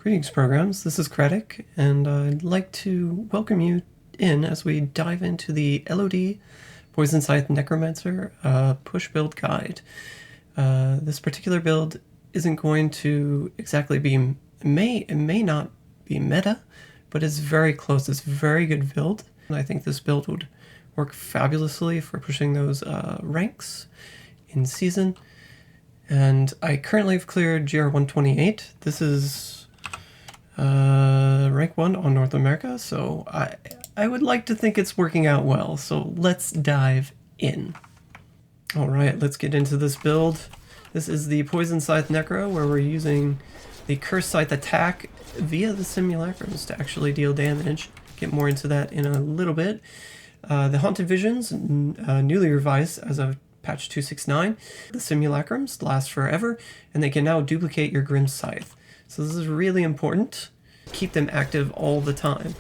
Greetings, programs. This is Kratic, and I'd like to welcome you in as we dive into the LoD Poison Scythe Necromancer push build guide. This particular build isn't going to exactly be, it may not be meta, but it's very close. It's a very good build, and I think this build would work fabulously for pushing those ranks in season. And I currently have cleared GR128. This is rank 1 on North America, so I would like to think it's working out well, so let's dive in. Alright, let's get into this build. This is the Poison Scythe Necro, where we're using the Curse Scythe attack via the Simulacrums to actually deal damage. Get more into that in a little bit. The Haunted Visions, newly revised as of patch 269. The Simulacrums last forever, and they can now duplicate your Grim Scythe. So this is really important. Keep them active all the time.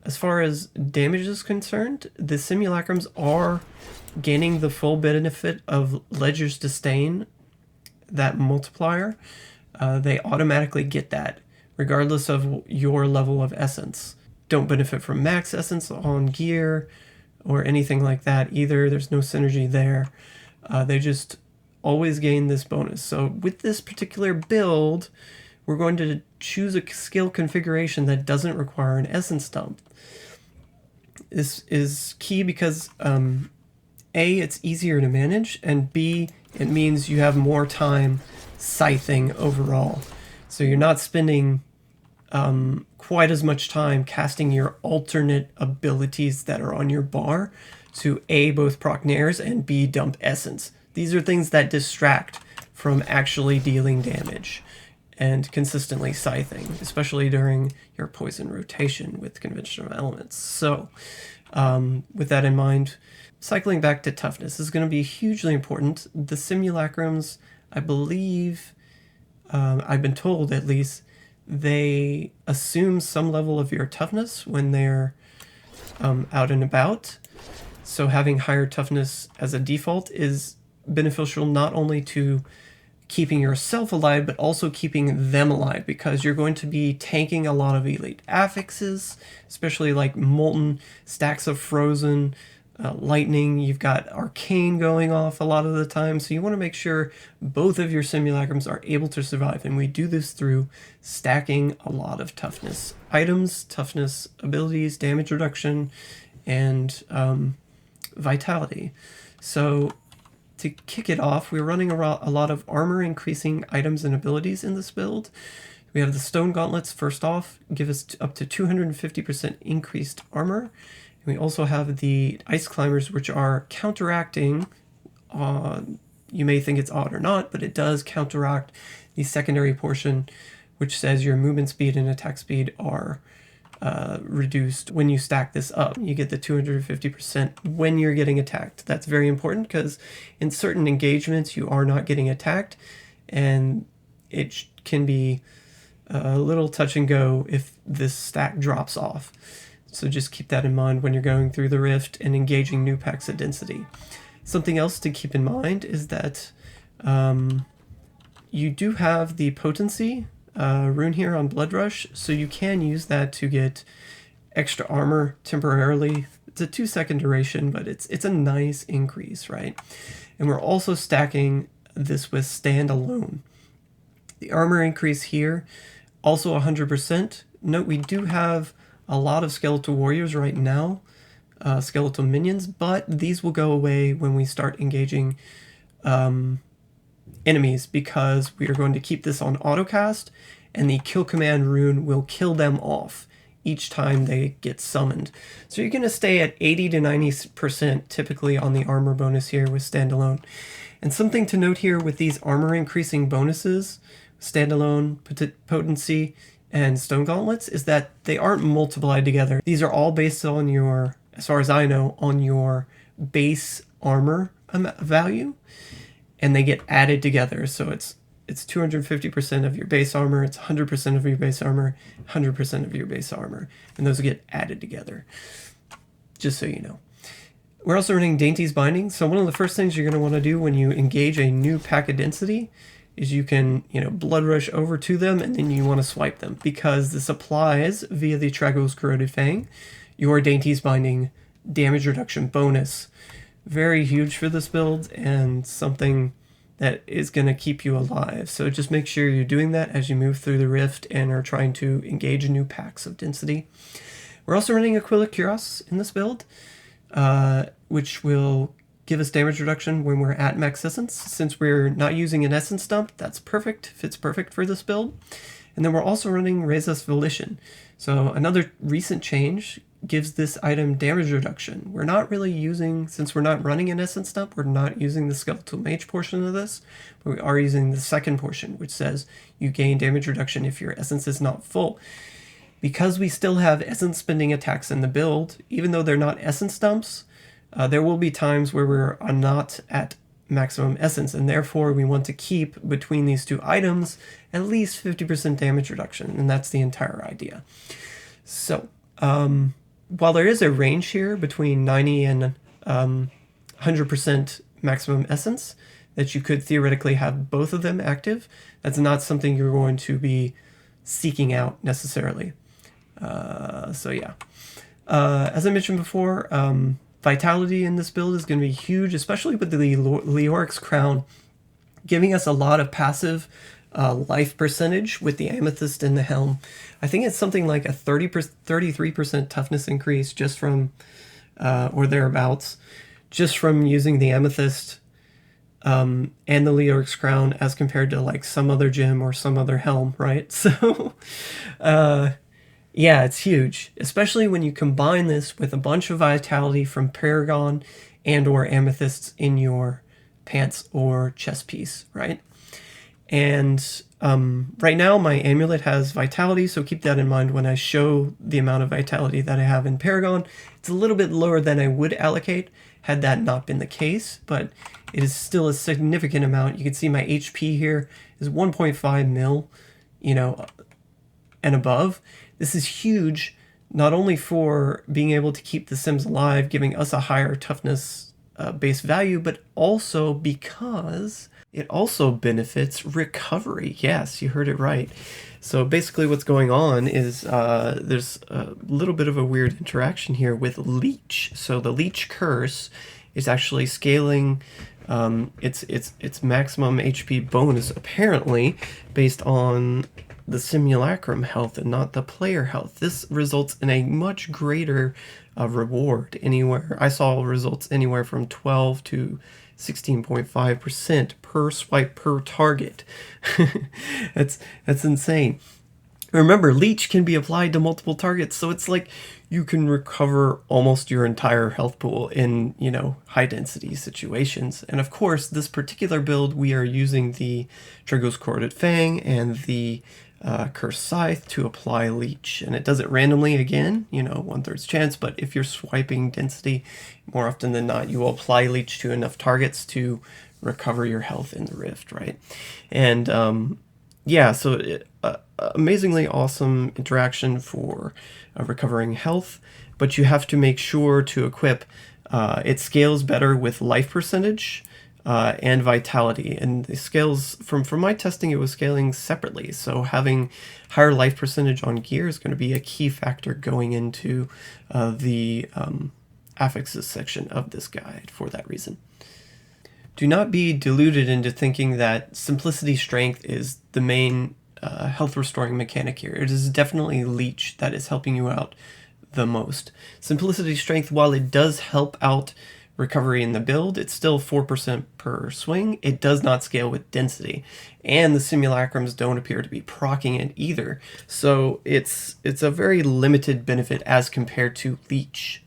As far as damage is concerned, the Simulacrums are gaining the full benefit of Ledger's Disdain, that multiplier. They automatically get that, regardless of your level of essence. Don't benefit from max essence on gear or anything like that either. There's no synergy there. They just always gain this bonus. So with this particular build, we're going to choose a skill configuration that doesn't require an essence dump. This is key because A, it's easier to manage, and B, it means you have more time scything overall. So you're not spending quite as much time casting your alternate abilities that are on your bar to A, both proc Nayrs, and B, dump essence. These are things that distract from actually dealing damage and consistently scything, especially during your poison rotation with conventional elements. So with that in mind, cycling back to toughness is going to be hugely important. The Simulacrums, I believe, I've been told at least, they assume some level of your toughness when they're out and about. So having higher toughness as a default is beneficial not only to keeping yourself alive, but also keeping them alive, because you're going to be tanking a lot of elite affixes, especially like molten, stacks of frozen, lightning. You've got arcane going off a lot of the time, so you want to make sure both of your Simulacrums are able to survive, and we do this through stacking a lot of toughness items, toughness abilities, damage reduction, and vitality. So to kick it off, we're running a lot of armor increasing items and abilities in this build. We have the Stone Gauntlets first off, give us up to 250% increased armor. And we also have the Ice Climbers, which are counteracting, you may think it's odd or not, but it does counteract the secondary portion, which says your movement speed and attack speed are reduced when you stack this up. You get the 250% when you're getting attacked. That's very important because in certain engagements you are not getting attacked, and it can be a little touch and go if this stack drops off. So just keep that in mind when you're going through the rift and engaging new packs of density. Something else to keep in mind is that you do have the potency rune here on Blood Rush, so you can use that to get extra armor temporarily. It's a 2-second duration, but it's a nice increase, right? And we're also stacking this with Standalone. The armor increase here, also 100%. Note we do have a lot of skeletal warriors right now, skeletal minions, but these will go away when we start engaging enemies, because we are going to keep this on autocast, and the kill command rune will kill them off each time they get summoned. So you're going to stay at 80 to 90% typically on the armor bonus here with Standalone. And something to note here with these armor increasing bonuses, Standalone, Potency, and Stone Gauntlets, is that they aren't multiplied together. These are all based on your, as far as I know, on your base armor value, and they get added together. So it's 250% of your base armor, it's 100% of your base armor, 100% of your base armor, and those get added together, just so you know. We're also running Dainty's Binding, so one of the first things you're going to want to do when you engage a new pack of density is you can, blood rush over to them and then you want to swipe them, because this applies via the Tragos Corroded Fang your Dainty's Binding damage reduction bonus. Very huge for this build and something that is going to keep you alive. So just make sure you're doing that as you move through the rift and are trying to engage new packs of density. We're also running Aquila Cuirass in this build, which will give us damage reduction when we're at max essence. Since we're not using an essence dump, that's perfect, fits perfect for this build. And then we're also running Rezas Volition. So another recent change gives this item damage reduction. We're not really using, since we're not running an essence dump, we're not using the skeletal mage portion of this, but we are using the second portion, which says you gain damage reduction if your essence is not full. Because we still have essence spending attacks in the build, even though they're not essence dumps, there will be times where we're not at maximum essence, and therefore we want to keep between these two items at least 50% damage reduction, and that's the entire idea. So, while there is a range here between 90 and 100% maximum essence, that you could theoretically have both of them active, that's not something you're going to be seeking out necessarily. So yeah. As I mentioned before, vitality in this build is going to be huge, especially with the Leoric's Crown, giving us a lot of passive life percentage with the Amethyst and the Helm. I think it's something like a 33% toughness increase just from, or thereabouts, just from using the Amethyst and the Leoric's Crown as compared to like some other gem or some other helm, right? So, yeah, it's huge, especially when you combine this with a bunch of vitality from Paragon and or Amethysts in your pants or chest piece, right? And right now my amulet has vitality, so keep that in mind when I show the amount of vitality that I have in Paragon. It's a little bit lower than I would allocate had that not been the case, but it is still a significant amount. You can see my HP here is 1.5 mil, and above. This is huge, not only for being able to keep the Sims alive, giving us a higher toughness base value, but also because it also benefits recovery. Yes, you heard it right. So basically what's going on is there's a little bit of a weird interaction here with Leech. So the Leech Curse is actually scaling its maximum HP bonus, apparently, based on the simulacrum health and not the player health. This results in a much greater reward anywhere. I saw results anywhere from 12 to 16.5% per swipe per target. That's insane. Remember, Leech can be applied to multiple targets, so it's like you can recover almost your entire health pool in, high density situations. And of course, this particular build, we are using the Tragos Corroded Fang and the Cursed Scythe to apply Leech, and it does it randomly again, 1/3 chance, but if you're swiping density, more often than not, you will apply Leech to enough targets to recover your health in the rift, right? And yeah, so amazingly awesome interaction for recovering health, but you have to make sure to equip, it scales better with life percentage, and vitality, and the scales from my testing, it was scaling separately, so having higher life percentage on gear is going to be a key factor going into the affixes section of this guide for that reason. Do not be deluded into thinking that simplicity strength is the main health restoring mechanic here. It is definitely Leech that is helping you out the most. Simplicity strength, while it does help out recovery in the build, it's still 4% per swing. It does not scale with density, and the simulacrums don't appear to be proccing it either. So it's a very limited benefit as compared to Leech.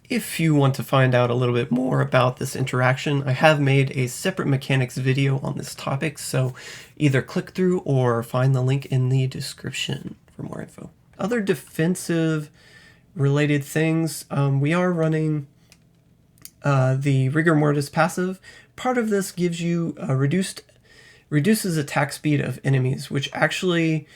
If you want to find out a little bit more about this interaction, I have made a separate mechanics video on this topic, so either click through or find the link in the description for more info. Other defensive related things, we are running the Rigor Mortis passive. Part of this gives you reduces attack speed of enemies, which actually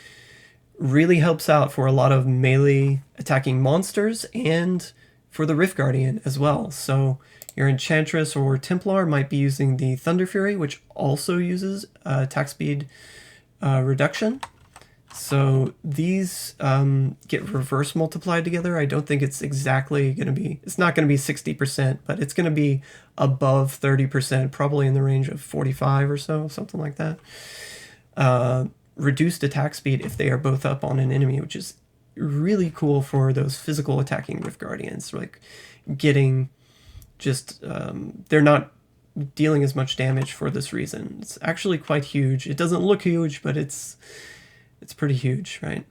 really helps out for a lot of melee attacking monsters and for the Rift Guardian as well. So Your Enchantress or Templar might be using the Thunder Fury, which also uses attack speed reduction. So these get reverse multiplied together. I don't think it's exactly going to be, it's not going to be 60%, but it's going to be above 30%, probably in the range of 45 or so, something like that. Reduced attack speed if they are both up on an enemy, which is really cool for those physical attacking Rift Guardians, like getting just, they're not dealing as much damage for this reason. It's actually quite huge. It doesn't look huge, but it's pretty huge, right?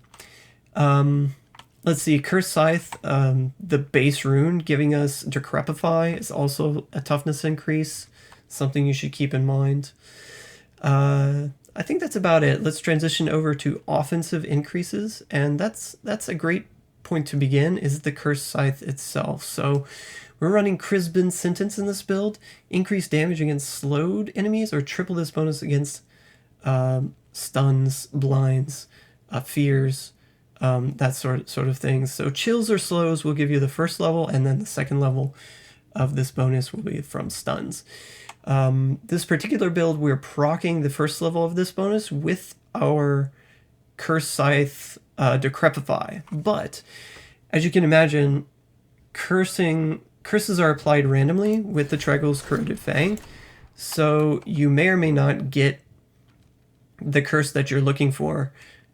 Let's see, Curse Scythe, the base rune giving us Decrepify is also a toughness increase, something you should keep in mind. I think that's about it. Let's transition over to offensive increases, and that's a great point to begin, is the Curse Scythe itself. So we're running Crisbin Sentence in this build, increase damage against slowed enemies, or triple this bonus against stuns, blinds, fears, that sort of thing. So chills or slows will give you the first level, and then the second level of this bonus will be from stuns. This particular build, we're proccing the first level of this bonus with our Curse Scythe Decrepify. But as you can imagine, curses are applied randomly with the Trigyl's Corroded Fang, so you may or may not get the curse that you're looking for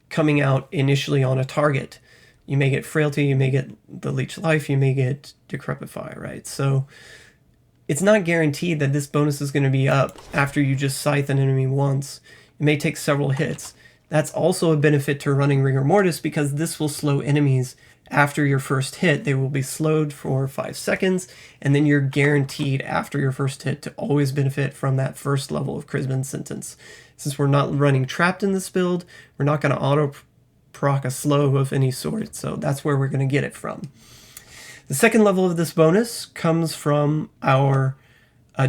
coming out initially on a target. You may get Frailty, you may get the Leech+Life, you may get Decrepify, right? So it's not guaranteed that this bonus is going to be up after you just Scythe an enemy once. It may take several hits. That's also a benefit to running Rigor Mortis, because this will slow enemies after your first hit. They will be slowed for 5 seconds, and then you're guaranteed after your first hit to always benefit from that first level of Crisbin Sentence. Since we're not running Trapped in this build, we're not going to auto-proc a slow of any sort, so that's where we're going to get it from. The second level of this bonus comes from our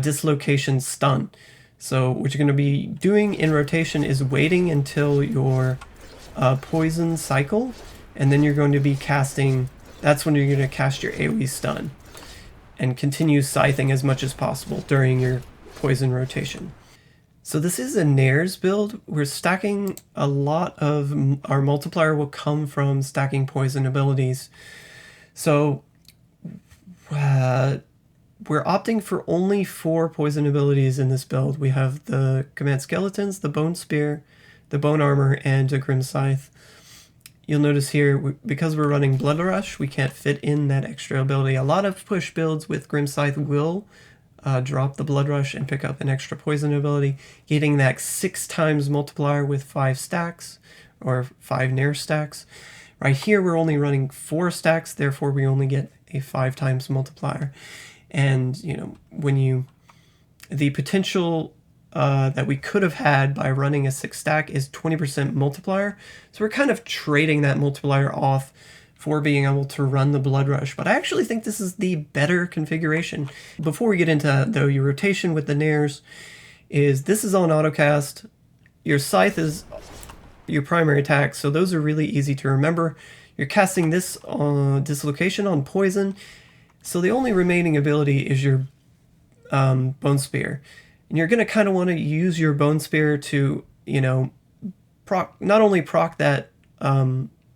Dislocation Stun. So what you're going to be doing in rotation is waiting until your poison cycle, and then you're going to be casting, that's when you're going to cast your AoE stun and continue scything as much as possible during your poison rotation. So this is a Nayr's build. We're stacking a lot of, our multiplier will come from stacking poison abilities. So we're opting for only 4 poison abilities in this build. We have the Command Skeletons, the Bone Spear, the Bone Armor, and a Grim Scythe. You'll notice here, because we're running Blood Rush, we can't fit in that extra ability. A lot of push builds with Grim Scythe will drop the Blood Rush and pick up an extra poison ability, getting that 6 times multiplier with 5 stacks, or 5 Nayr stacks. Right here, we're only running 4 stacks, therefore we only get a 5 times multiplier. And, you know, the potential that we could have had by running a 6 stack is 20% multiplier. So we're kind of trading that multiplier off for being able to run the Blood Rush. But I actually think this is the better configuration. Before we get into, though, your rotation with the Nayrs, this is on autocast. Your Scythe is your primary attack, so those are really easy to remember. You're casting this Dislocation on poison, so the only remaining ability is your Bone Spear. And you're going to kind of want to use your Bone Spear to, you know, not only proc that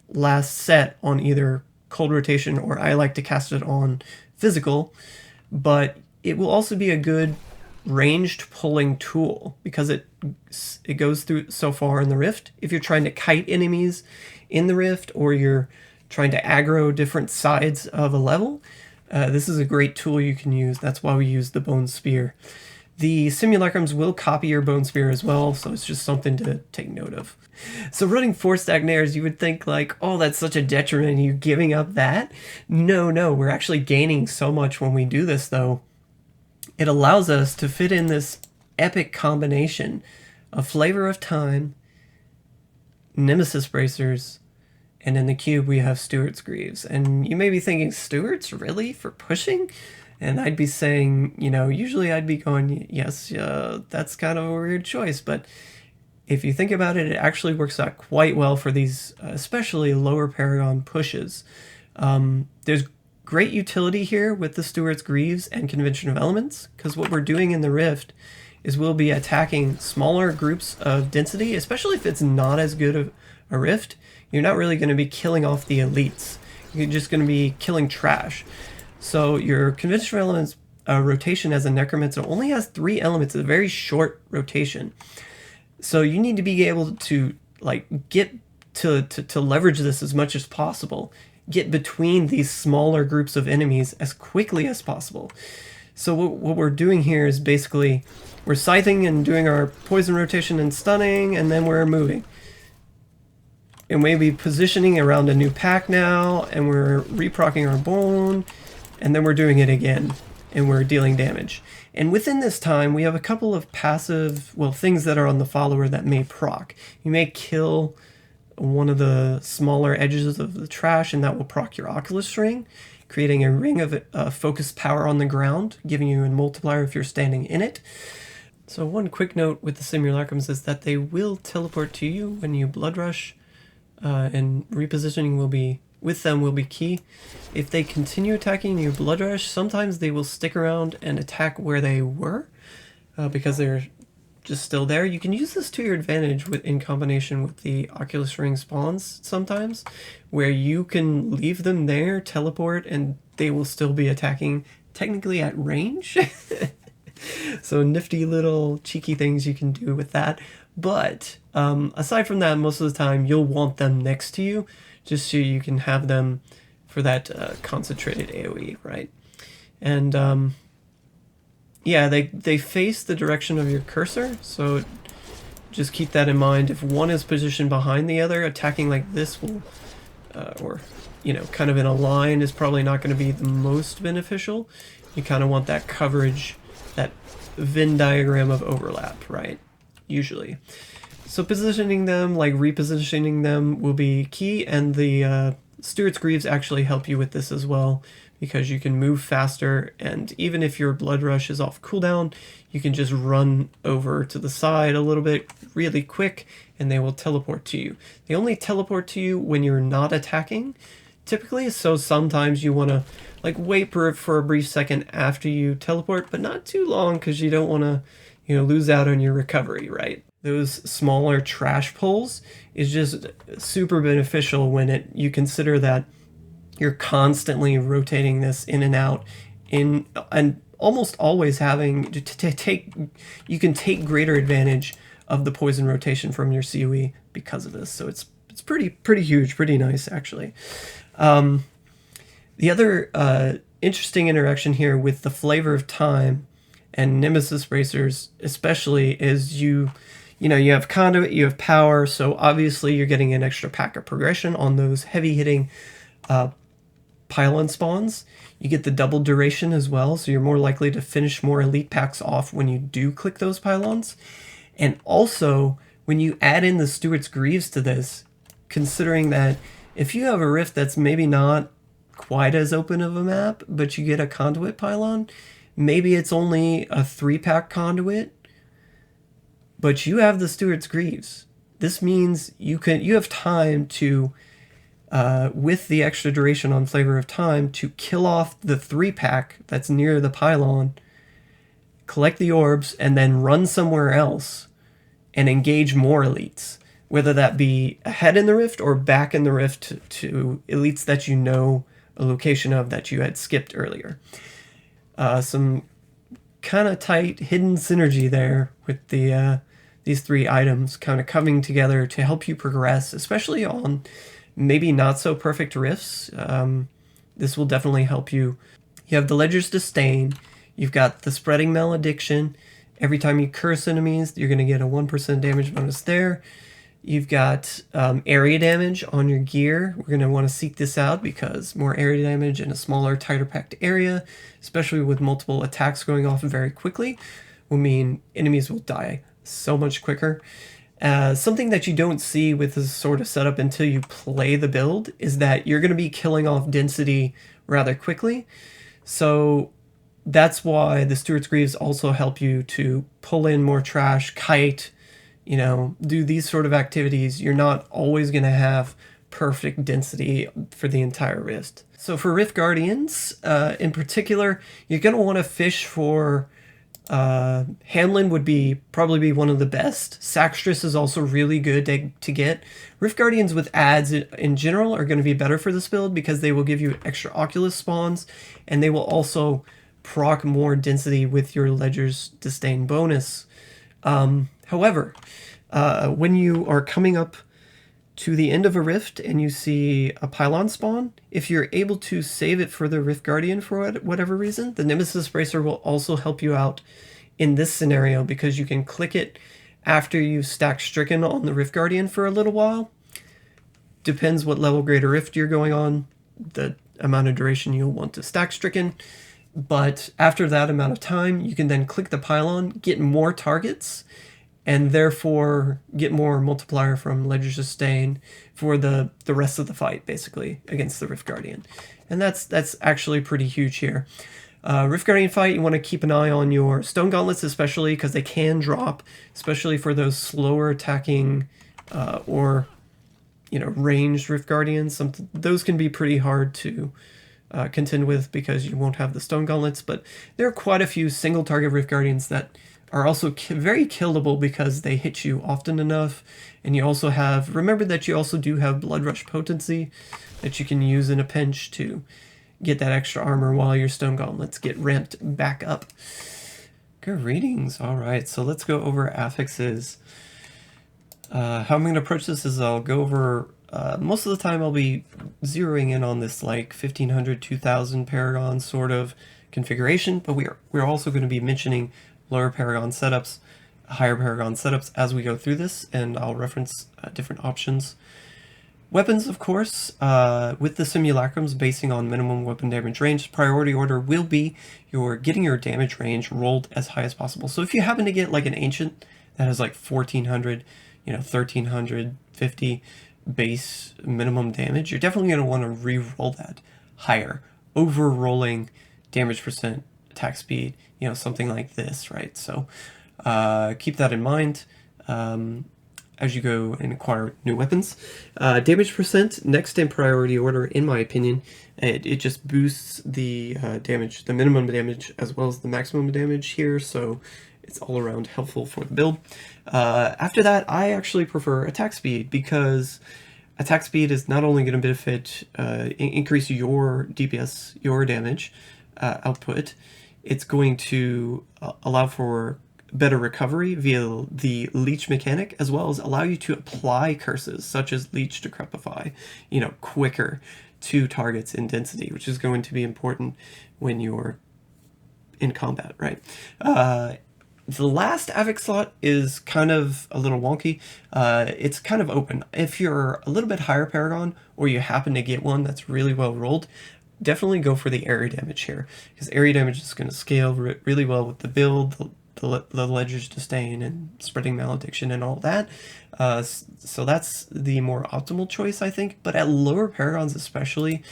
last set on either cold rotation, or I like to cast it on physical, but it will also be a good ranged pulling tool, because it goes through so far in the Rift. If you're trying to kite enemies in the Rift, or you're trying to aggro different sides of a level, this is a great tool you can use. That's why we use the Bone Spear. The Simulacrums will copy your Bone Spear as well, so it's just something to take note of. So running 4-stack Nayrs, you would think like, oh, that's such a detriment, you giving up that? No, we're actually gaining so much when we do this, though. It allows us to fit in this epic combination of Flavor of Time, Nemesis Bracers, and in the cube we have Steuart's Greaves. And you may be thinking, Steuart's really for pushing? And I'd be saying, you know, usually I'd be going, yes, that's kind of a weird choice. But if you think about it, it actually works out quite well for these, especially lower Paragon pushes. There's Great utility here with the Steuart's Greaves and Convention of Elements, because what we're doing in the Rift is we'll be attacking smaller groups of density, especially if it's not as good of a Rift. You're not really going to be killing off the elites. You're just going to be killing trash. So your Convention of Elements rotation as a Necromancer only has 3 elements. It's a very short rotation. So you need to be able to like get to leverage this as much as possible. Get between these smaller groups of enemies as quickly as possible. So what we're doing here is basically we're scything and doing our poison rotation and stunning, and then we're moving. And maybe positioning around a new pack now, and we're reprocking our bone, and then we're doing it again, and we're dealing damage. And within this time, we have a couple of passive, well, things that are on the follower that may proc. You may kill one of the smaller edges of the trash, and that will proc your Oculus ring, creating a ring of focused power on the ground, giving you a multiplier if you're standing in it. So one quick note with the simulacrums is that they will teleport to you when you blood rush, and repositioning will be key. If they continue attacking you blood rush, sometimes they will stick around and attack where they were, because they're just still there. You can use this to your advantage in combination with the Oculus Ring spawns sometimes, where you can leave them there, teleport, and they will still be attacking technically at range. So nifty little cheeky things you can do with that. But aside from that, most of the time you'll want them next to you just so you can have them for that concentrated AoE, right? And yeah, they face the direction of your cursor, so just keep that in mind. If one is positioned behind the other, attacking like this will, or, you know, kind of in a line is probably not going to be the most beneficial. You kind of want that coverage, that Venn diagram of overlap, right? Usually. So positioning them, like repositioning them, will be key, and the Steuart's Greaves actually help you with this as well, because you can move faster, and even if your blood rush is off cooldown, you can just run over to the side a little bit really quick, and they will teleport to you. They only teleport to you when you're not attacking, typically, so sometimes you want to like wait for a brief second after you teleport, but not too long, because you don't want to, you know, lose out on your recovery, right? Those smaller trash pulls is just super beneficial when you consider that you're constantly rotating this in and out, and almost always having to take, you can take greater advantage of the poison rotation from your COE because of this. So it's pretty huge, pretty nice actually. The other interesting interaction here with the Flavor of Time and Nemesis Bracers especially is you have Conduit, you have Power, so obviously you're getting an extra pack of progression on those heavy hitting pylon spawns. You get the double duration as well, so you're more likely to finish more elite packs off when you do click those pylons. And also, when you add in the Steuart's Greaves to this, considering that if you have a rift that's maybe not quite as open of a map, but you get a conduit pylon, maybe it's only a 3-pack conduit, but you have the Steuart's Greaves. This means you have time to, with the extra duration on Flavor of Time, to kill off the 3-pack that's near the pylon, collect the orbs, and then run somewhere else and engage more elites, whether that be ahead in the rift or back in the rift to elites that you know a location of that you had skipped earlier. Some kind of tight hidden synergy there with the these 3 items kind of coming together to help you progress, especially on maybe not so perfect rifts. This will definitely help you. You have the Ledger's Disdain, you've got the Spreading Malediction. Every time you curse enemies, you're going to get a 1% damage bonus there. You've got area damage on your gear. We're going to want to seek this out because more area damage in a smaller, tighter packed area, especially with multiple attacks going off very quickly, will mean enemies will die so much quicker. Something that you don't see with this sort of setup until you play the build is that you're going to be killing off density rather quickly. So that's why the Steuart's Greaves also help you to pull in more trash, kite, do these sort of activities. You're not always going to have perfect density for the entire Rift. So for Rift Guardians, in particular, you're going to want to fish for Hamlin would probably be one of the best. Saxtress is also really good to get. Rift Guardians with ads in general are going to be better for this build because they will give you extra Oculus spawns, and they will also proc more density with your Ledger's Disdain bonus. However, when you are coming up to the end of a Rift and you see a pylon spawn, if you're able to save it for the Rift Guardian for whatever reason, the Nemesis Bracer will also help you out in this scenario because you can click it after you've stacked Stricken on the Rift Guardian for a little while. Depends what level greater Rift you're going on, the amount of duration you'll want to stack Stricken. But after that amount of time, you can then click the pylon, get more targets, and therefore get more multiplier from Ledger's Disdain for the rest of the fight, basically, against the Rift Guardian. And that's actually pretty huge here. Rift Guardian fight, you want to keep an eye on your Stone Gauntlets, especially, because they can drop, especially for those slower attacking or, ranged Rift Guardians. Those can be pretty hard to contend with because you won't have the Stone Gauntlets, but there are quite a few single target Rift Guardians that are also very killable because they hit you often enough. And you also have, remember that you also do have Blood Rush potency that you can use in a pinch to get that extra armor while your Stone Gauntlets get ramped back up. Good readings. All right, so let's go over affixes. How I'm going to approach this is I'll go over, most of the time I'll be zeroing in on this like 1500, 2000 Paragon sort of configuration, but we're also going to be mentioning lower Paragon setups, higher Paragon setups as we go through this, and I'll reference different options. Weapons, of course, with the simulacrums basing on minimum weapon damage range, priority order will be getting your damage range rolled as high as possible. So if you happen to get like an ancient that has like 1400, 1350 base minimum damage, you're definitely going to want to re-roll that higher, over-rolling damage percent, attack speed, something like this, right? So keep that in mind as you go and acquire new weapons. Damage percent, next in priority order, in my opinion. It just boosts the damage, the minimum damage, as well as the maximum damage here, so it's all around helpful for the build. After that, I actually prefer attack speed, because attack speed is not only going to benefit, increase your DPS, your damage output, it's going to allow for better recovery via the Leech mechanic, as well as allow you to apply curses such as Leech to Crepify, quicker to targets in density, which is going to be important when you're in combat, right? The last affix slot is kind of a little wonky. It's kind of open. If you're a little bit higher Paragon, or you happen to get one that's really well rolled, definitely go for the area damage here, because area damage is going to scale really well with the build, the Ledger's Disdain and spreading malediction and all that. So that's the more optimal choice, I think. But at lower Paragons especially,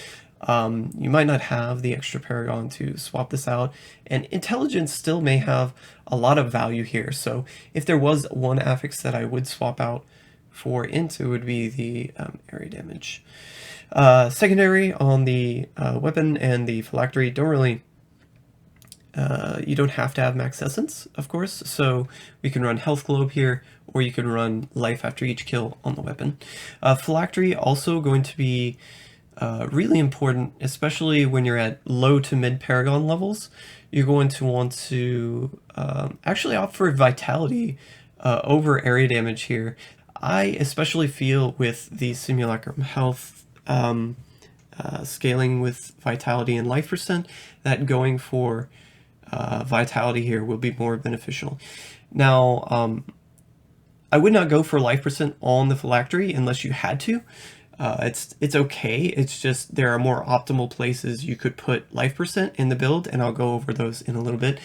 you might not have the extra Paragon to swap this out, and intelligence still may have a lot of value here. So if there was one affix that I would swap out for into, would be the area damage. Secondary on the weapon and the phylactery don't really, you don't have to have max essence, of course, so we can run health globe here, or you can run life after each kill on the weapon. Phylactery also going to be really important, especially when you're at low to mid Paragon levels. You're going to want to actually opt for vitality over area damage here. I especially feel with the Simulacrum health scaling with vitality and life percent, that going for vitality here will be more beneficial. Now, I would not go for life percent on the phylactery unless you had to. It's okay, it's just there are more optimal places you could put life percent in the build, and I'll go over those in a little bit.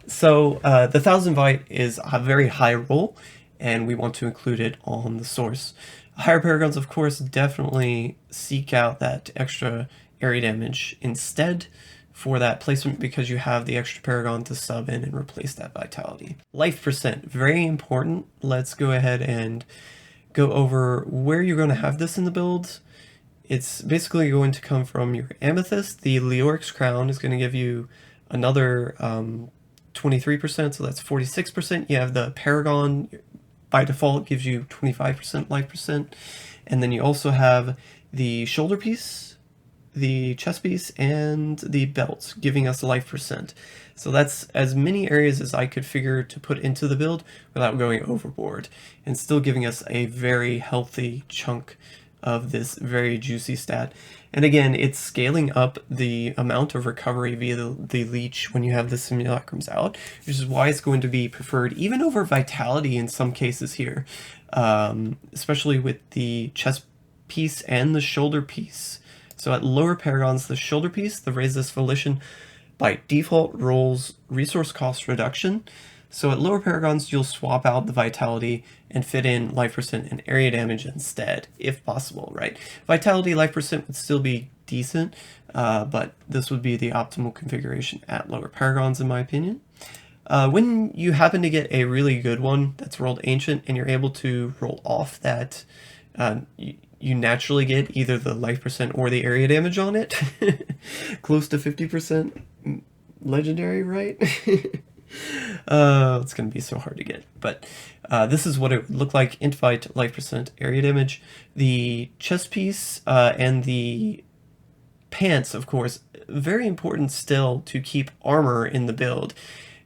So the 1000 VIT is a very high roll, and we want to include it on the source. Higher Paragons, of course, definitely seek out that extra area damage instead for that placement, because you have the extra Paragon to sub in and replace that vitality. Life percent, very important. Let's go ahead and go over where you're going to have this in the build. it's basically going to come from your Amethyst. The Leoric's Crown is going to give you another 23%, so that's 46%. You have the Paragon, by default, gives you 25% life percent. And then you also have the shoulder piece, the chest piece, and the belt, giving us life percent. So that's as many areas as I could figure to put into the build without going overboard, and still giving us a very healthy chunk of this very juicy stat. And again, it's scaling up the amount of recovery via the leech when you have the simulacrums out, which is why it's going to be preferred even over vitality in some cases here, especially with the chest piece and the shoulder piece. So at lower paragons, the shoulder piece, the Raise This Volition, by default rolls resource cost reduction. So at lower paragons, you'll swap out the vitality and fit in life percent and area damage instead, if possible, right? Vitality, life percent would still be decent, but this would be the optimal configuration at lower paragons, in my opinion. When you happen to get a really good one that's rolled ancient and you're able to roll off that, you naturally get either the life percent or the area damage on it. Close to 50% legendary, right? It's going to be so hard to get, but this is what it would look like. Int fight, life percent, area damage. The chest piece and the pants, of course, very important still to keep armor in the build,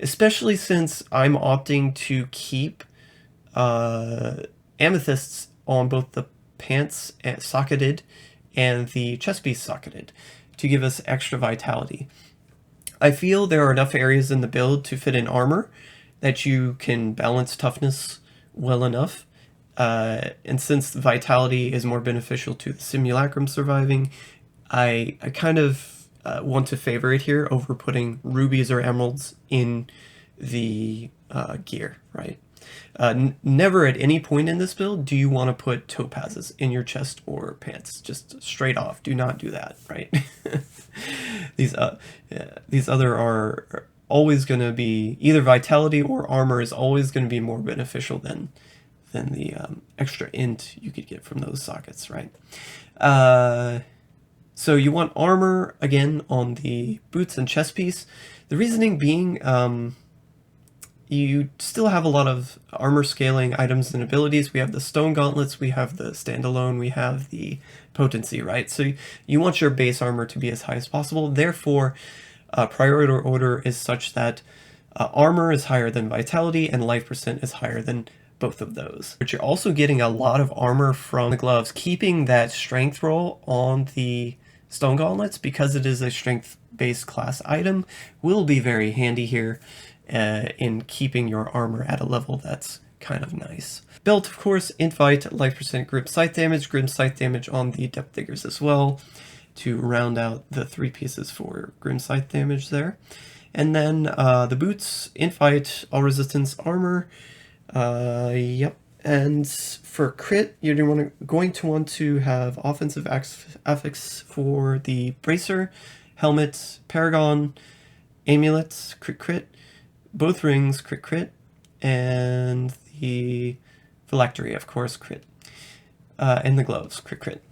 especially since I'm opting to keep amethysts on both the pants socketed and the chest piece socketed to give us extra vitality. I feel there are enough areas in the build to fit in armor that you can balance toughness well enough. And since vitality is more beneficial to the simulacrum surviving, I kind of want to favor it here over putting rubies or emeralds in the gear, right? Never at any point in this build do you want to put topazes in your chest or pants. Just straight off, do not do that, right? These other are always going to be either vitality or armor is always going to be more beneficial than the extra int you could get from those sockets, right? So you want armor again on the boots and chest piece. The reasoning being, you still have a lot of armor scaling items and abilities. We have the stone gauntlets, we have the standalone, we have the potency, right? So you want your base armor to be as high as possible. Therefore, priority order is such that armor is higher than vitality and life percent is higher than both of those. But you're also getting a lot of armor from the gloves, keeping that strength roll on the stone gauntlets because it is a strength-based class item will be very handy here in keeping your armor at a level that's kind of nice. Belt, of course, int fight, life percent, grim scythe damage on the depth diggers as well to round out the 3 pieces for grim scythe damage there. And then the boots, int fight, all resistance, armor. Yep. And for crit, you're going to want to have offensive affix for the bracer, helmet, paragon, amulets, crit, both rings, crit, and the phylactery, of course, crit, and the gloves, crit.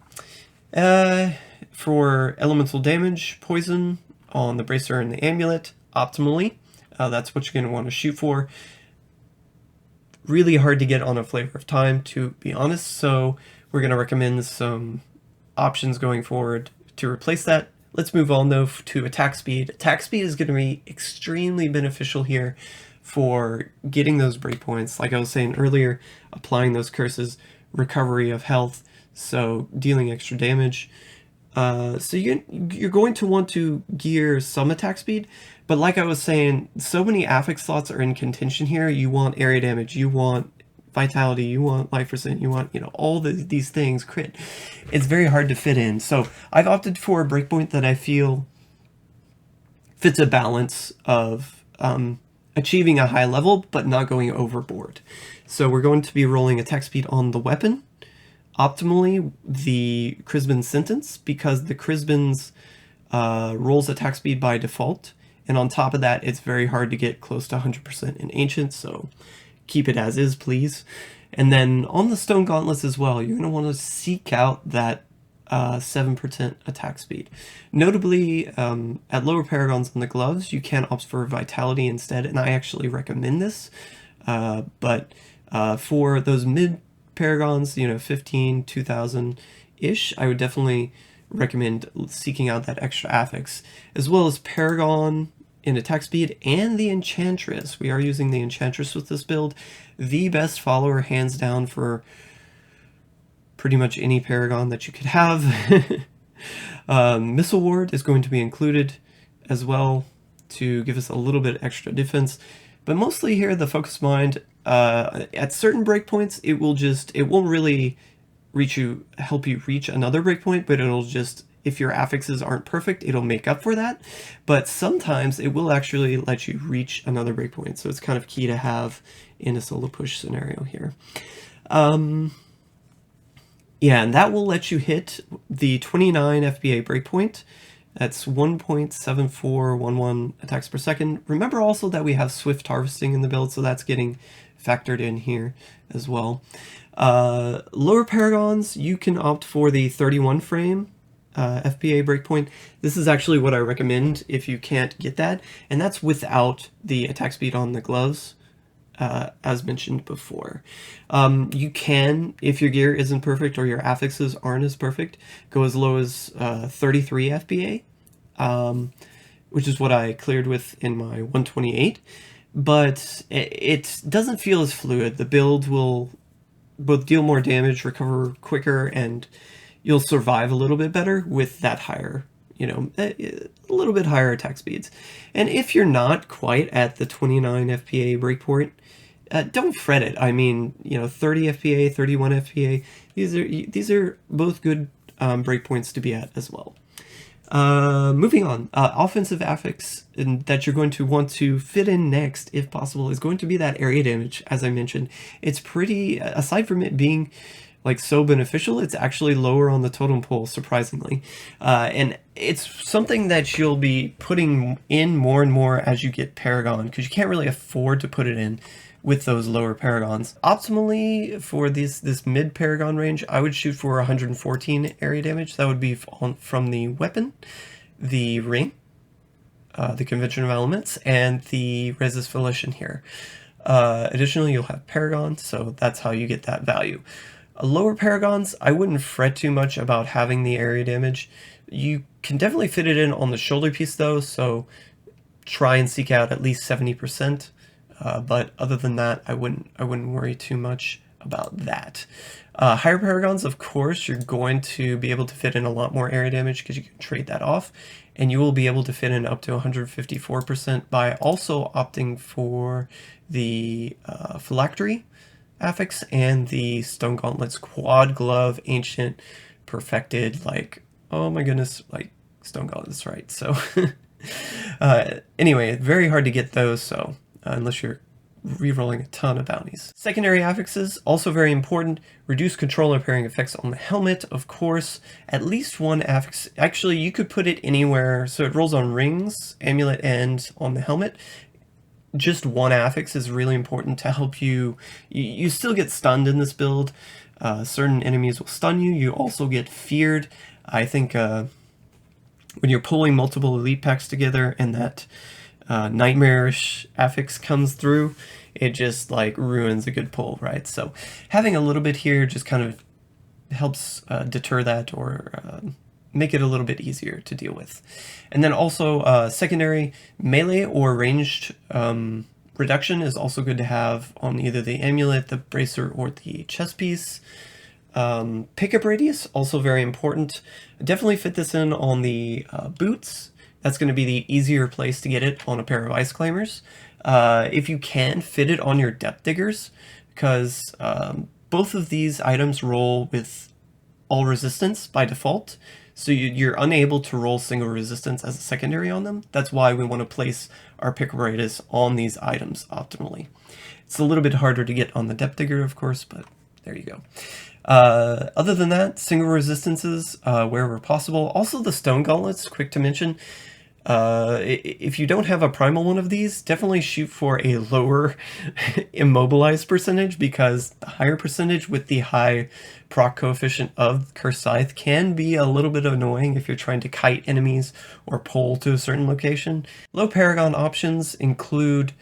For elemental damage, poison on the bracer and the amulet, optimally. That's what you're going to want to shoot for. Really hard to get on a Flavor of Time, to be honest, so we're going to recommend some options going forward to replace that. Let's move on, though, to attack speed. Attack speed is going to be extremely beneficial here for getting those breakpoints. Like I was saying earlier, applying those curses, recovery of health, so dealing extra damage. So you're going to want to gear some attack speed, but like I was saying, so many affix slots are in contention here. You want area damage, you want vitality, you want life percent, you want, all these things, crit. It's very hard to fit in. So I've opted for a breakpoint that I feel fits a balance of achieving a high level, but not going overboard. So we're going to be rolling attack speed on the weapon. Optimally, the Crisbin Sentence, because the Crisbin's rolls attack speed by default, and on top of that, it's very hard to get close to 100% in Ancient, so keep it as is, please. And then on the Stone Gauntlets as well, you're going to want to seek out that 7% attack speed. Notably, at lower paragons on the gloves, you can opt for vitality instead, and I actually recommend this. But for those mid paragons, 15, 2000-ish, I would definitely recommend seeking out that extra affix, as well as Paragon in attack speed and the Enchantress. We are using the Enchantress with this build. The best follower, hands down, for pretty much any Paragon that you could have. Missile Ward is going to be included as well to give us a little bit extra defense. But mostly here, the Focus Mind, at certain breakpoints, it won't really help you reach another breakpoint, but it'll just, if your affixes aren't perfect, it'll make up for that. But sometimes it will actually let you reach another breakpoint, so it's kind of key to have in a solo push scenario here. Yeah, and that will let you hit the 29 FBA breakpoint. That's 1.7411 attacks per second. Remember also that we have Swift Harvesting in the build, so that's getting factored in here as well. Lower Paragons, you can opt for the 31 frame FBA breakpoint. This is actually what I recommend if you can't get that, and that's without the attack speed on the gloves, as mentioned before. You can, if your gear isn't perfect or your affixes aren't as perfect, go as low as 33 FBA, which is what I cleared with in my 128, but it doesn't feel as fluid. The build will both deal more damage, recover quicker, and you'll survive a little bit better with that higher, a little bit higher attack speeds. And if you're not quite at the 29 FPA breakpoint, don't fret it. I mean, 30 FPA, 31 FPA, these are both good breakpoints to be at as well. Moving on, offensive affix that you're going to want to fit in next, if possible, is going to be that area damage. As I mentioned, it's pretty, aside from it being like so beneficial, it's actually lower on the totem pole, surprisingly. And it's something that you'll be putting in more and more as you get Paragon, because you can't really afford to put it in with those lower Paragons. Optimally, for this mid Paragon range, I would shoot for 114 area damage. That would be from the weapon, the ring, the Convention of Elements, and the Resist Volition here. Additionally, you'll have Paragon, so that's how you get that value. Lower Paragons, I wouldn't fret too much about having the area damage. You can definitely fit it in on the shoulder piece though, so try and seek out at least 70%. But other than that, I wouldn't worry too much about that. Higher Paragons, of course, you're going to be able to fit in a lot more area damage because you can trade that off, and you will be able to fit in up to 154% by also opting for the Phylactery affix and the Stone Gauntlets Quad Glove Ancient Perfected, like, oh my goodness, like Stone Gauntlets, right? So anyway, very hard to get those, so unless you're rerolling a ton of bounties. Secondary affixes, also very important. Reduce controller pairing effects on the helmet, of course. At least one affix. Actually, you could put it anywhere, so it rolls on rings, amulet, and on the helmet. Just one affix is really important to help you. You still get stunned in this build. Certain enemies will stun you. You also get feared. I think when you're pulling multiple elite packs together and that nightmarish affix comes through, it just like ruins a good pull, right? So having a little bit here just kind of helps deter that, or make it a little bit easier to deal with. And then also secondary melee or ranged reduction is also good to have on either the amulet, the bracer, or the chest piece. Pickup radius, also very important. Definitely fit this in on the boots. That's going to be the easier place to get it on a pair of Ice Claimers. If you can, fit it on your Depth Diggers, because both of these items roll with all resistance by default, so you're unable to roll single resistance as a secondary on them. That's why we want to place our Pickup radius on these items optimally. It's a little bit harder to get on the Depth Digger, of course, but there you go. Other than that, single resistances wherever possible. Also the Stone Gauntlets, quick to mention, If you don't have a primal one of these, definitely shoot for a lower immobilized percentage, because the higher percentage with the high proc coefficient of Cursed Scythe can be a little bit annoying if you're trying to kite enemies or pull to a certain location. Low Paragon options include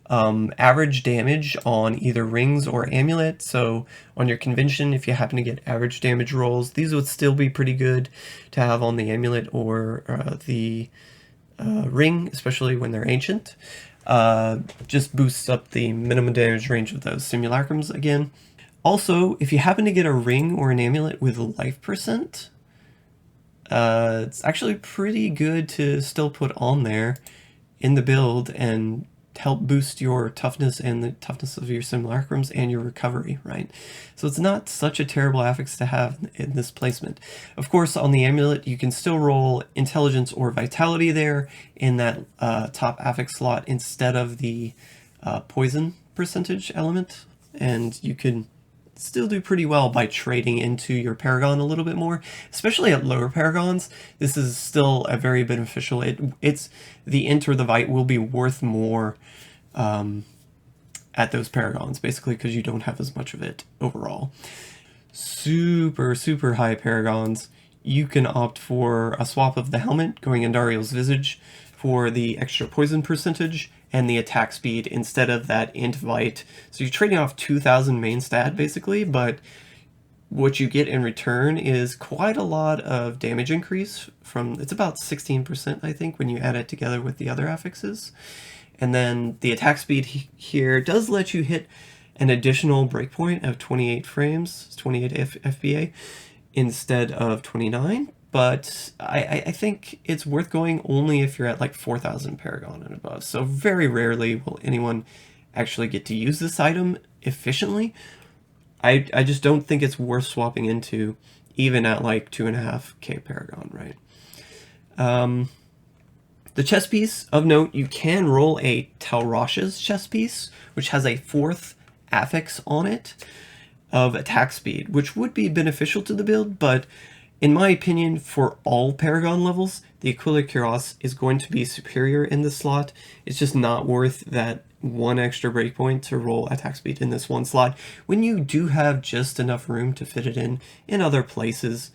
average damage on either rings or amulet. So on your convention, if you happen to get average damage rolls, these would still be pretty good to have on the amulet or the ring, especially when they're ancient. Just boosts up the minimum damage range of those simulacrums again. Also, if you happen to get a ring or an amulet with life percent, it's actually pretty good to still put on there in the build and help boost your toughness and the toughness of your simulacrums and your recovery, right? So it's not such a terrible affix to have in this placement. Of course, on the amulet, you can still roll intelligence or vitality there in that top affix slot instead of the poison percentage element, and you can still do pretty well by trading into your Paragon a little bit more, especially at lower Paragons. This is still a very beneficial. It's the int or the VIT will be worth more at those Paragons, basically because you don't have as much of it overall. Super high Paragons, you can opt for a swap of the helmet going in Dariel's Visage for the extra poison percentage and the attack speed instead of that int VIT. So you're trading off 2,000 main stat basically, but what you get in return is quite a lot of damage increase from, it's about 16% I think when you add it together with the other affixes. And then the attack speed here does let you hit an additional breakpoint of 28 frames, 28 FBA instead of 29. But I think it's worth going only if you're at like 4,000 Paragon and above. So very rarely will anyone actually get to use this item efficiently. I just don't think it's worth swapping into, even at like 2.5k Paragon, right? The chess piece, of note, you can roll a Talrash's chess piece, which has a 4th affix on it of attack speed, which would be beneficial to the build, but in my opinion, for all Paragon levels, the Aquila Cuirass is going to be superior in this slot. It's just not worth that one extra breakpoint to roll attack speed in this one slot when you do have just enough room to fit it in other places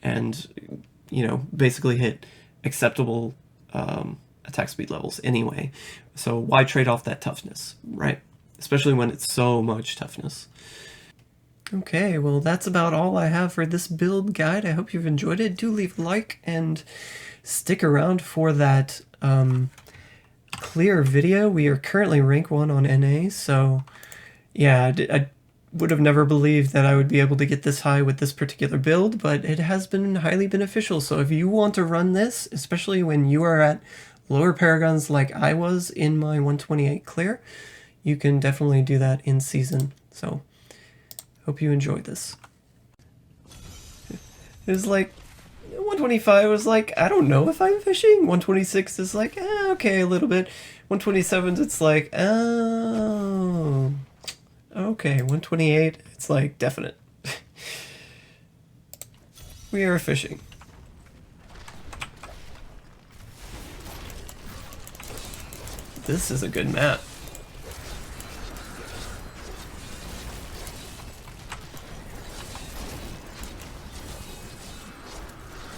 and, you know, basically hit acceptable attack speed levels anyway. So why trade off that toughness, right? Especially when it's so much toughness. Okay, well that's about all I have for this build guide. I hope you've enjoyed it. Do leave a like and stick around for that clear video. We are currently rank 1 on NA, so yeah, I would have never believed that I would be able to get this high with this particular build, but it has been highly beneficial. So if you want to run this, especially when you are at lower Paragons like I was in my 128 Clear, you can definitely do that in season. So hope you enjoyed this. It was like 125 was like, I don't know if I'm fishing. 126 is like, okay, a little bit. 127 it's like, oh, okay. 128 it's like definite. We are fishing. This is a good map.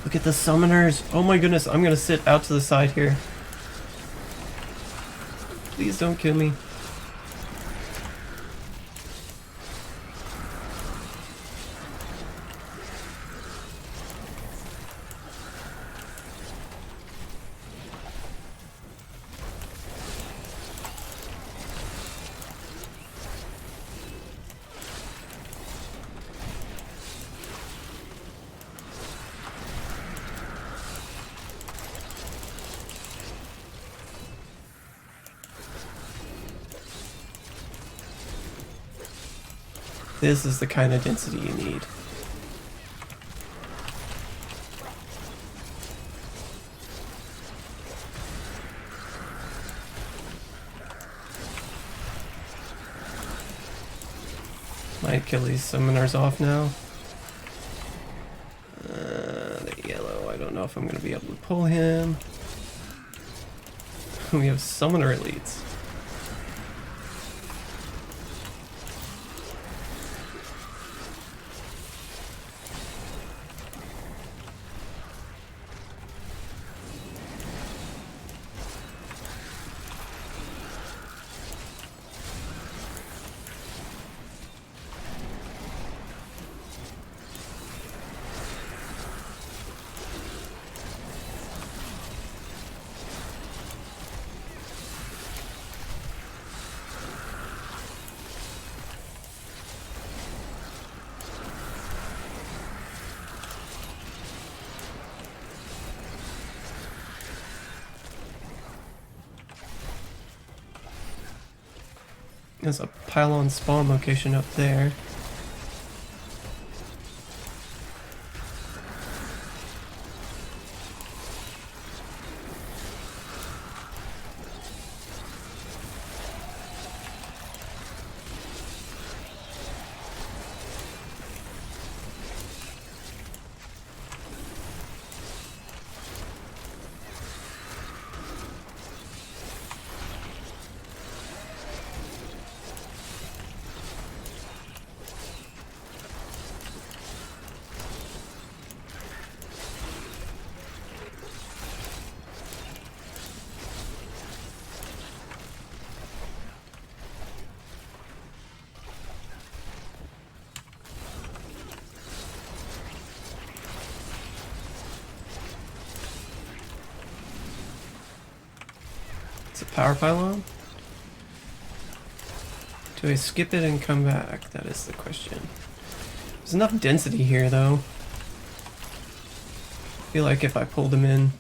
Look at the summoners. Oh my goodness, I'm gonna sit out to the side here. Please don't kill me. This is the kind of density you need. Might kill these summoners off now. The yellow, I don't know if I'm going to be able to pull him. We have Summoner Elites. There's a pylon spawn location up there. It's a power pylon? Do I skip it and come back? That is the question. There's enough density here though. I feel like if I pulled him in.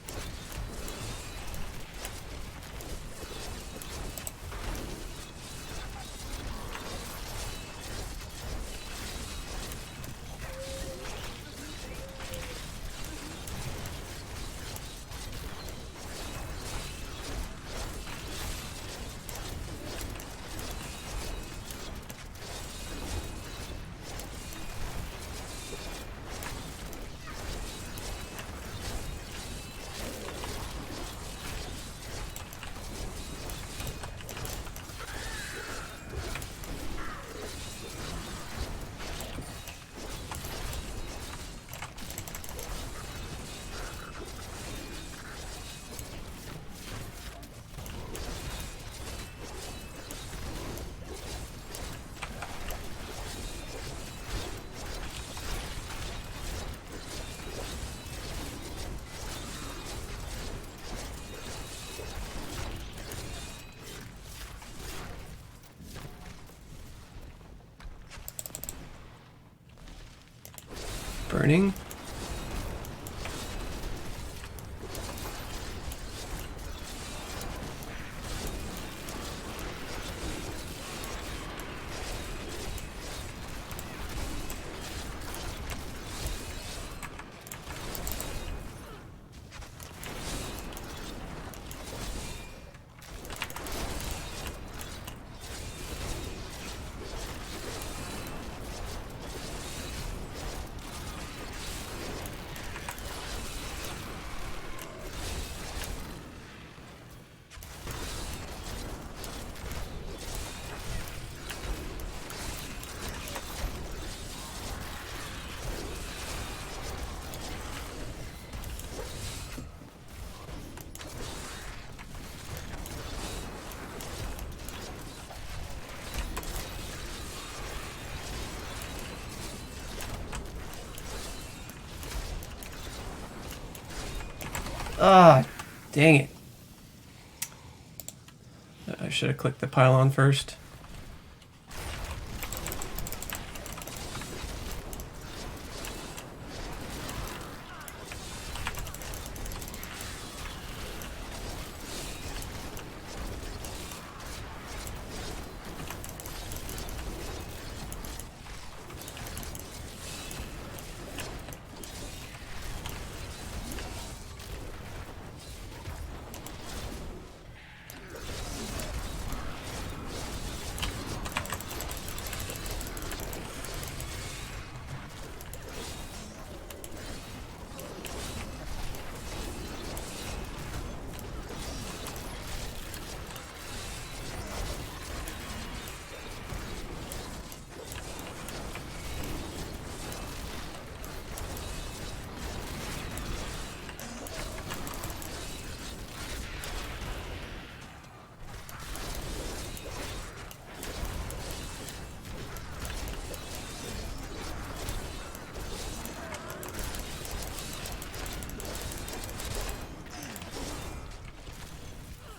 Burning. Ah, dang it. I should have clicked the pylon first.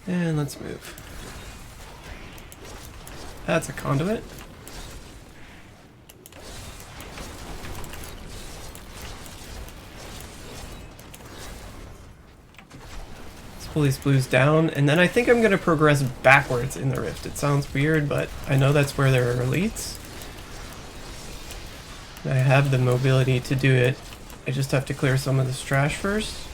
And let's move. That's a conduit. Let's pull these blues down, and then I think I'm going to progress backwards in the rift. It sounds weird, but I know that's where there are elites. I have the mobility to do it. I just have to clear some of this trash first.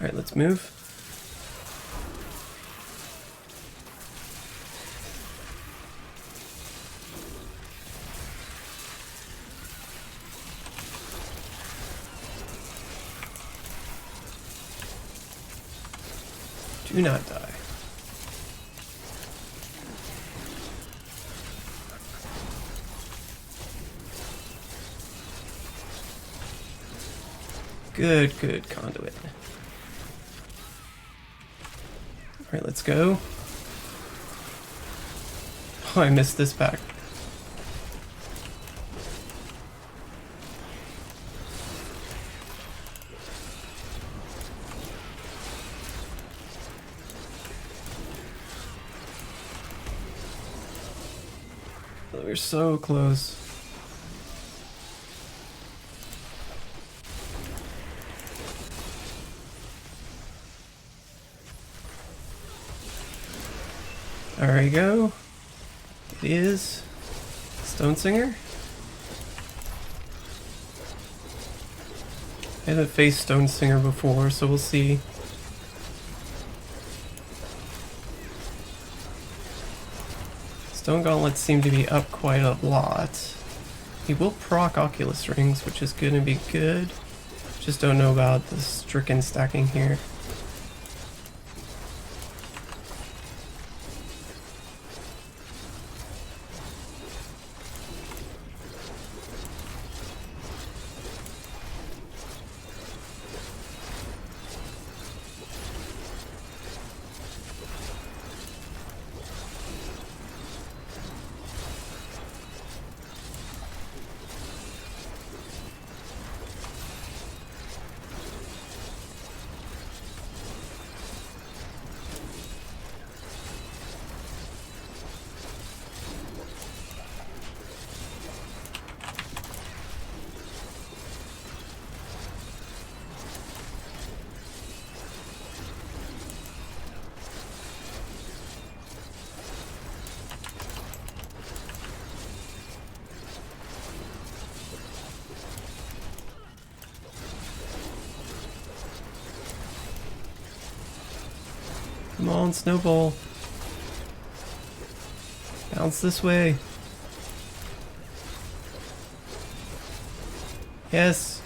Alright, let's move. Do not die. Good, good conduit. Alright, let's go. Oh, I missed this pack. Oh, we're so close. There we go. It is Stone Singer. I haven't faced Stone Singer before, so we'll see. Stone Gauntlets seem to be up quite a lot. He will proc Oculus Rings, which is going to be good. Just don't know about the Stricken stacking here. Come on, Snowball. Bounce this way. Yes.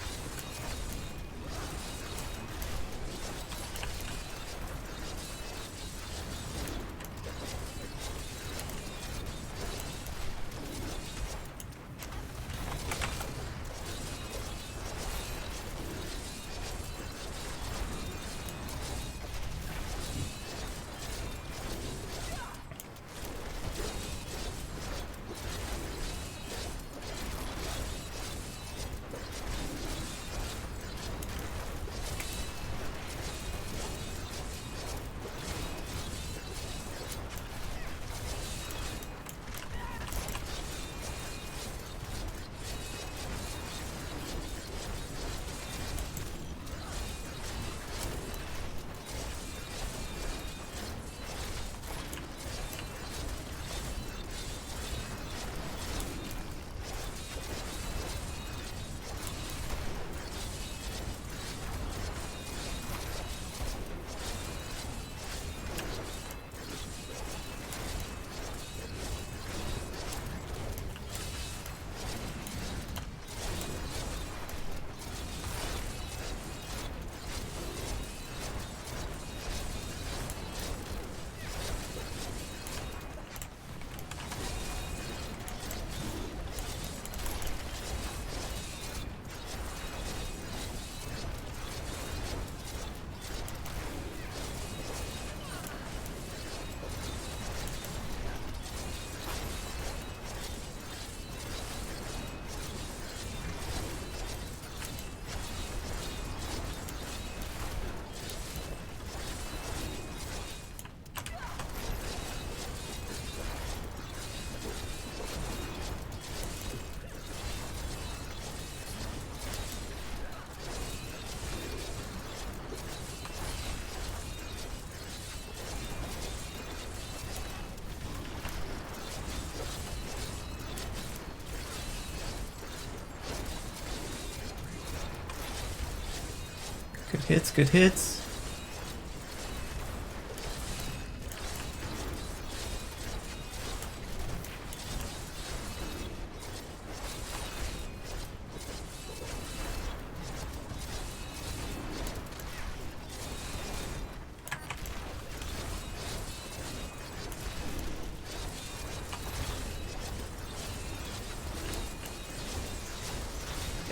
Good hits, good hits.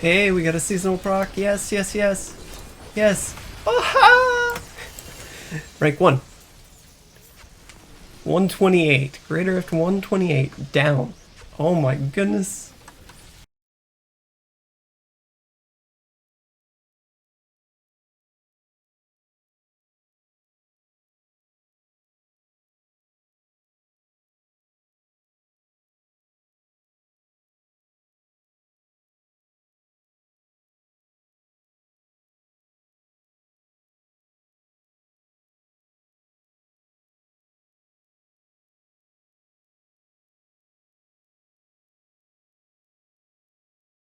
Hey, we got a seasonal proc. Yes, yes, yes. Yes. Oh, rank 1. 128. Greater Rift 128. Down. Oh my goodness.